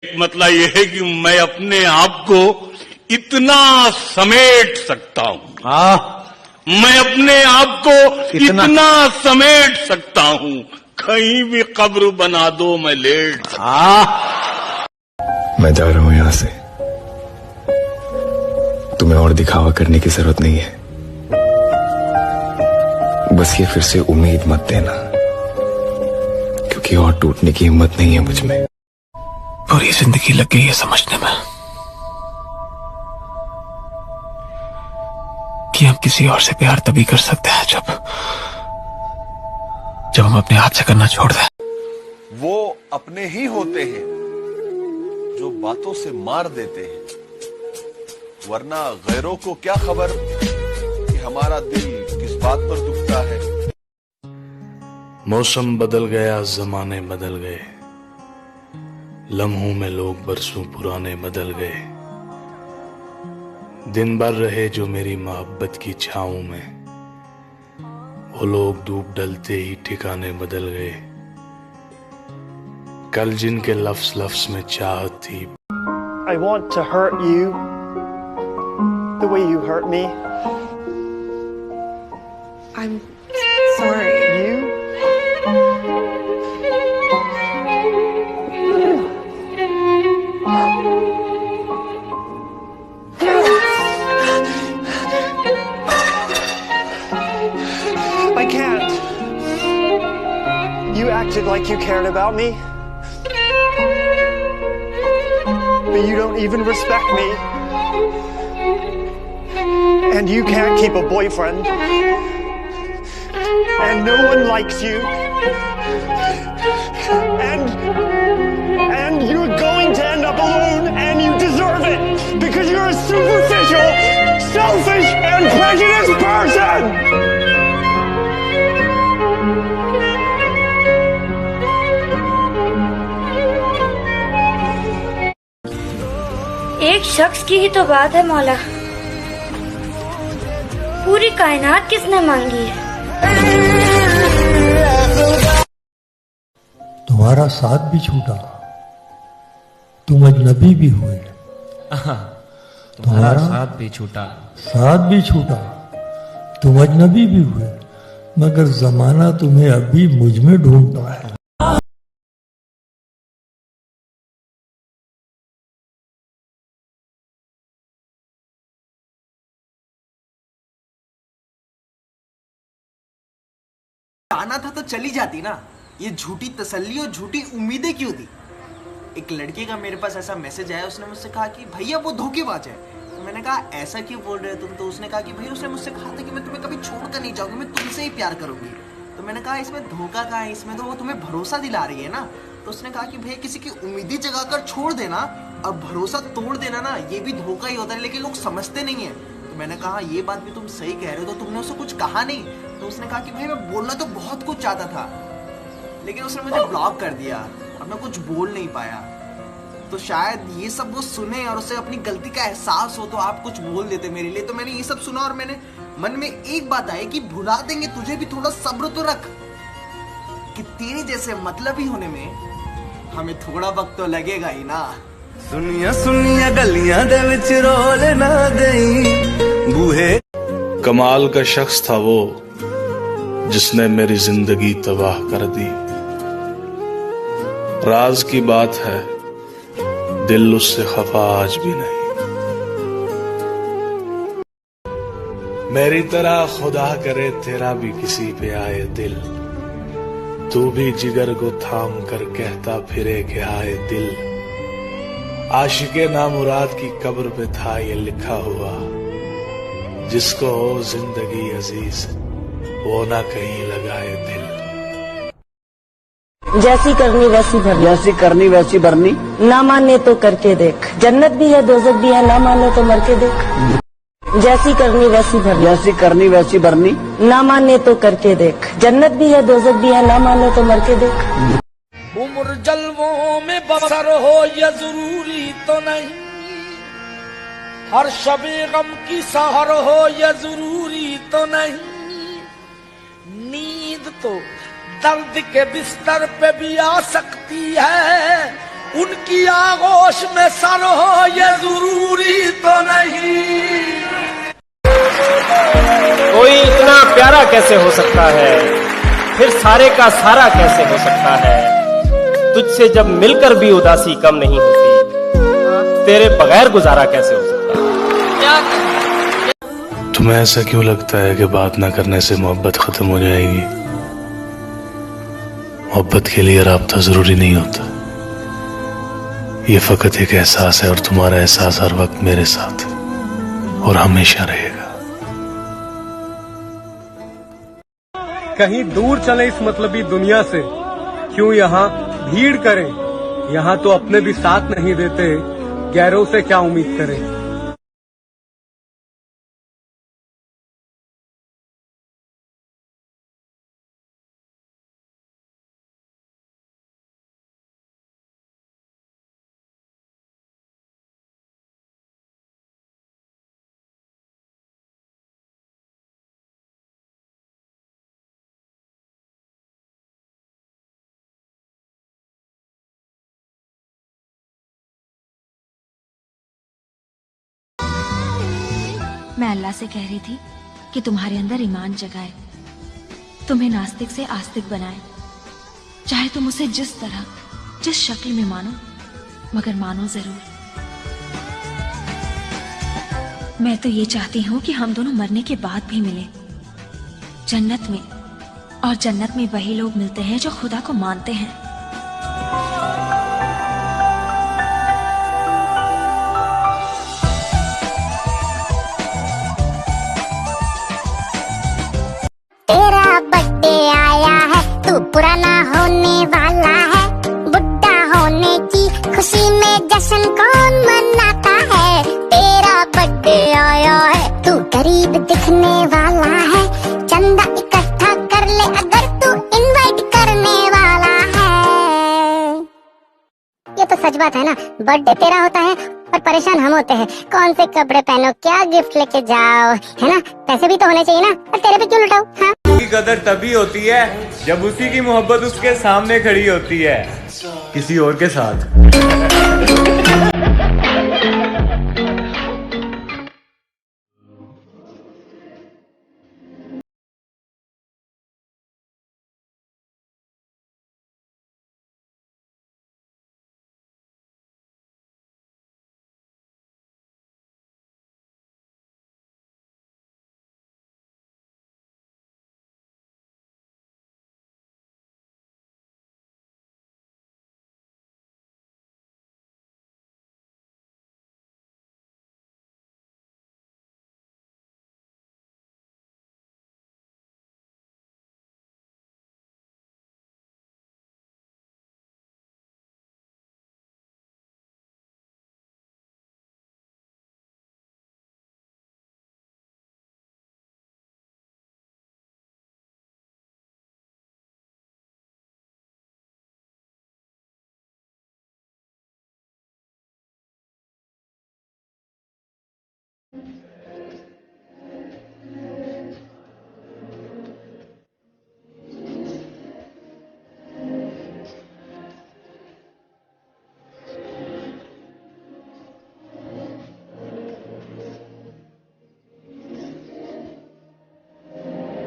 मतलब यह है कि मैं अपने आप को इतना समेट सकता हूं, मैं अपने आप को इतना समेट सकता हूं, कहीं भी कब्र बना दो मैं लेट। मैं जा रहा हूं यहां से, तुम्हें और दिखावा करने की जरूरत नहीं है। बस ये फिर से उम्मीद मत देना, क्योंकि और टूटने की हिम्मत नहीं है मुझ में। पूरी जिंदगी लग गई है समझने में कि हम किसी और से प्यार तभी कर सकते हैं जब हम अपने हाथ से करना छोड़ दें। वो अपने ही होते हैं जो बातों से मार देते हैं, वरना गैरों को क्या खबर कि हमारा दिल किस बात पर दुखता है। मौसम बदल गया, जमाने बदल गए, लम्हों में लोग बरसों पुराने बदल गए। दिन भर रहे जो मेरी मोहब्बत की छाँव में, वो लोग धूप डलते ही ठिकाने बदल गए। कल जिनके लफ्ज लफ्ज में चाहत थी। I want to hurt you the way you hurt me. I'm sorry. You? I can't. You acted like you cared about me, but you don't even respect me. And you can't keep a boyfriend. And no one likes you. And you're going to end up alone, and you deserve it, because you're a superficial, selfish, and prejudiced person! एक शख्स की ही तो बात है मौला, पूरी कायनात किसने मांगी है। तुम्हारा साथ भी छूटा, तुम अजनबी भी हुए। तुम्हारा साथ भी छूटा, तुम अजनबी भी हुए, मगर जमाना तुम्हें अभी मुझ में ढूंढता है। आना था तो चली जाती ना, ये झूठी तसल्ली और झूठी उम्मीदें क्यों थी। एक लड़के का मेरे पास ऐसा मैसेज आया, उसने मुझसे कहा कि भैया वो धोखेबाज है। तो मैंने कहा ऐसा क्यों बोल रहे हो तुम। तो उसने कहा कि भैया उसने मुझसे कहा था कि मैं तुम्हें कभी छोड़कर नहीं जाऊंगी, मैं तुमसे ही प्यार करूंगी। तो मैंने कहा इसमें धोखा कहाँ है, इसमें तो वो तुम्हें भरोसा दिला रही है ना। तो उसने कहा कि भैया किसी की उम्मीदें जगाकर छोड़ देना और भरोसा तोड़ देना ना, ये भी धोखा ही होता है, लेकिन लोग समझते नहीं है। तो मैंने कहा ये बात भी तुम सही कह रहे हो, तो तुमने उसे कुछ कहा नहीं। तो उसने कहा कि भाई मैं बोलना तो बहुत कुछ चाहता था, लेकिन उसने मुझे ब्लॉक कर दिया और मैं कुछ बोल नहीं पाया। तो शायद ये सब वो सुने और उसे अपनी गलती का एहसास हो, तो आप कुछ बोल देते मेरे लिए। तो मैंने ये सब सुना और मैंने मन में एक बात आई कि भुला देंगे तुझे भी, थोड़ा सब्र तो रख, कि तेरे जैसे मतलबी होने में हमें थोड़ा वक्त तो लगेगा ही ना। सुनिया सुनिया गलियां दे विच रोल ना देई बूहे। कमाल का शख्स था वो जिसने मेरी जिंदगी तबाह कर दी। राज की बात है, दिल उससे खफा आज भी नहीं। मेरी तरह खुदा करे तेरा भी किसी पे आए दिल, तू भी जिगर को थाम कर कहता फिरे कि आए दिल। आशिके नामुराद की कब्र पे था ये लिखा हुआ, जिसको हो जिंदगी अजीज वो ना कहीं लगाए दिल। जैसी करनी वैसी भरनी, जैसी करनी वैसी भरनी, ना माने तो करके देख, जन्नत भी है दोजख भी है, ना माने तो मर के देख। जैसी करनी वैसी भरनी, जैसी करनी वैसी भरनी, ना माने तो करके देख, जन्नत भी है दोजख भी है, ना माने तो मर के देख। उम्र जलवों में बसर हो ये जरूरी तो नहीं, हर शबे गम की सहर हो ये जरूरी तो नहीं। नींद तो दर्द के बिस्तर पे भी आ सकती है, उनकी आगोश में सर हो ये जरूरी तो नहीं। कोई इतना प्यारा कैसे हो सकता है, फिर सारे का सारा कैसे हो सकता है। तुझसे जब मिलकर भी उदासी कम नहीं होती, तेरे बगैर गुजारा कैसे हो सकता है। तुम्हें ऐसा क्यों लगता है कि बात ना करने से मोहब्बत खत्म हो जाएगी? मोहब्बत के लिए राब्ता जरूरी नहीं होता, ये फकत एक एहसास है और तुम्हारा एहसास हर वक्त मेरे साथ और हमेशा रहेगा। कहीं दूर चले इस मतलबी दुनिया से, क्यों यहाँ भीड़ करें। यहाँ तो अपने भी साथ नहीं देते, गैरों से क्या उम्मीद करें। मैं अल्लाह से कह रही थी कि तुम्हारे अंदर ईमान जगाए, तुम्हें नास्तिक से आस्तिक बनाए। चाहे तुम उसे जिस तरह जिस शक्ल में मानो, मगर मानो जरूर। मैं तो ये चाहती हूँ कि हम दोनों मरने के बाद भी मिले जन्नत में, और जन्नत में वही लोग मिलते हैं जो खुदा को मानते हैं। पुराना होने वाला है, बुढ़ा होने की खुशी में जश्न कौन मनाता है। तेरा बर्थडे आया है, तू गरीब दिखने वाला है। चंदा इकट्ठा कर ले अगर तू इनवाइट करने वाला है। ये तो सच बात है ना, बर्थडे तेरा होता है और परेशान हम होते हैं। कौन से कपड़े पहनो, क्या गिफ्ट लेके जाओ, है ना। पैसे भी तो होने चाहिए ना, और तेरे पे क्यों लुटाओ। हाँ, की कदर तभी होती है जब उसी की मोहब्बत उसके सामने खड़ी होती है, किसी और के साथ।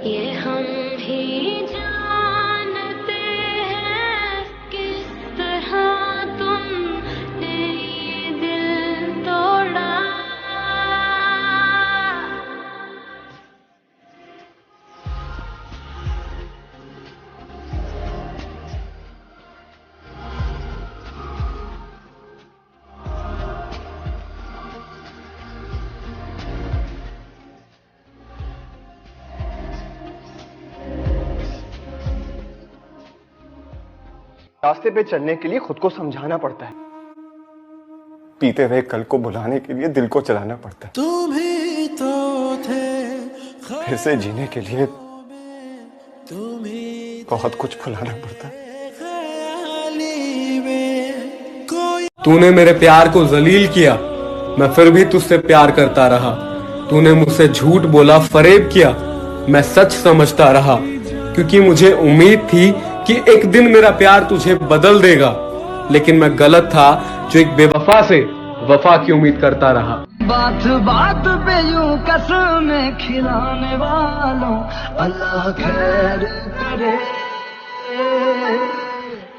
ये हम ही जानते हैं किस तरह तुमने ये दिल तोड़ा। रास्ते पे चलने के लिए खुद को समझाना पड़ता है, पीते हुए कल को बुलाने के लिए दिल को चलाना पड़ता है। तुम ही तो थे, फिर से जीने के लिए बहुत कुछ भुलाना पड़ता है। तूने मेरे प्यार को जलील किया, मैं फिर भी तुझसे प्यार करता रहा। तूने मुझसे झूठ बोला, फरेब किया, मैं सच समझता रहा, क्योंकि मुझे उम्मीद थी कि एक दिन मेरा प्यार तुझे बदल देगा। लेकिन मैं गलत था जो एक बेवफा से वफा की उम्मीद करता रहा। बात बात पे यूं कसमें खिलाने वालों अल्लाह खैर करे,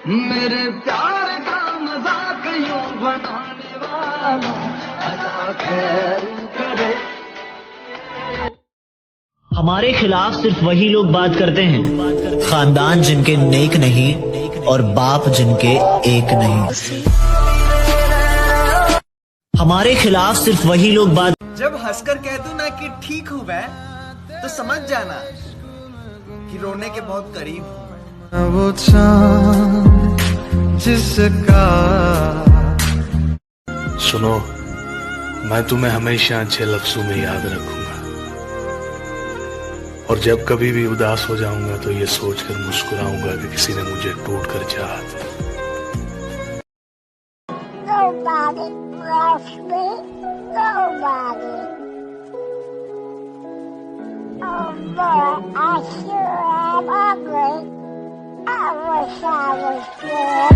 मेरे प्यार का मजाक यूं बनाने वालों अल्लाह खैर करे। हमारे खिलाफ सिर्फ वही लोग बात करते हैं, खानदान जिनके नेक नहीं और बाप जिनके एक नहीं। हमारे खिलाफ सिर्फ वही लोग बात। जब हंसकर कह दूं ना कि ठीक हूं मैं, तो समझ जाना कि रोने के बहुत करीब हूं मैं। वो चांद जिसका। सुनो, मैं तुम्हें हमेशा अच्छे लफ्जों में याद रखूंगा, और जब कभी भी उदास हो जाऊंगा तो ये सोचकर मुस्कुराऊंगा कि किसी ने मुझे टूट कर चाहा था। Nobody loves me. Nobody. Oh boy, I sure am ugly. I wish I was good.